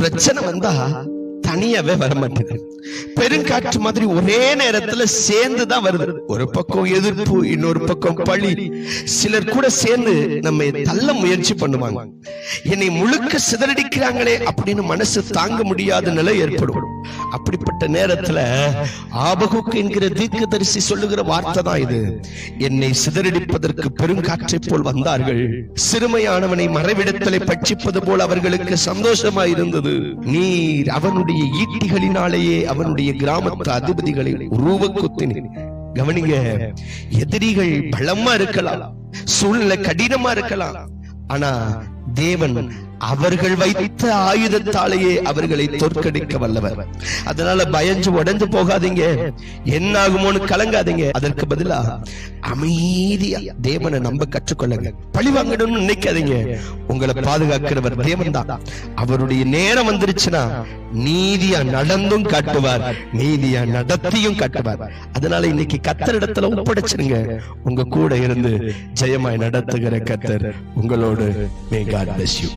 பிரச்சனை வந்தா தனியாவே வர மாட்டேங்குது. பெருங்காற்று மாதிரி ஒரே நேரத்துல சேர்ந்துதான் வருது. ஒரு பக்கம் எதிர்ப்பு, இன்னொரு பக்கம் பழி. சிலர் கூட சேர்ந்து நம்ம தள்ள முயற்சி பண்ணுவாங்க. என்னை முழுக்க சிதறடிக்கிறாங்களே அப்படின்னு மனசு தாங்க முடியாத நிலை ஏற்படும். அப்படிப்பட்ட நேரத்துல ஆபகுக்கு என்கிற தீர்க்கதரிசி சொல்லுகிற வார்த்தை தான் இது. என்னை சிதறடிப்பதற்கு பெருங்காற்றை போல் வந்தார்கள், சிறுமையானவனை மறைவிடத்திலே பட்சிப்பது போல் அவர்களுக்கு சந்தோஷமா இருந்தது. நீர் அவனுடைய ஈட்டிகளினாலேயே அவனுடைய கிராமத்து அதிபதிகளை உருவக்குத்தினீர். கவனிங்க, எதிரிகள் பலமா இருக்கலாம், சூழ்நிலை கடினமா இருக்கலாம், ஆனா தேவன் அவர்கள் வைத்த ஆயுதத்தாலேயே அவர்களை தோற்கடிக்க வல்லவர். அதனால பயஞ்சு உடைஞ்சு போகாதீங்க, என்ன ஆகுமோன்னு கலங்காதீங்க. அதற்கு பதிலா அமைதியா தேவனை நம்ப கற்றுக்கொள்ளுங்க. பழி வாங்கணும்னு நினைக்காதீங்க. உங்களை பாதுகாக்கிறவர் தேவன் தான். அவருடைய நேரம் வந்துருச்சுன்னா நீதியா நடந்தும் காட்டுவார், நீதியா நடத்தியும் காட்டுவார். அதனால இன்னைக்கு கர்த்தர் இடத்துல ஒப்படைச்சிருங்க. உங்க கூட இருந்து ஜெயமாய் நடத்துகிற கர்த்தர் உங்களோடு. May God bless you.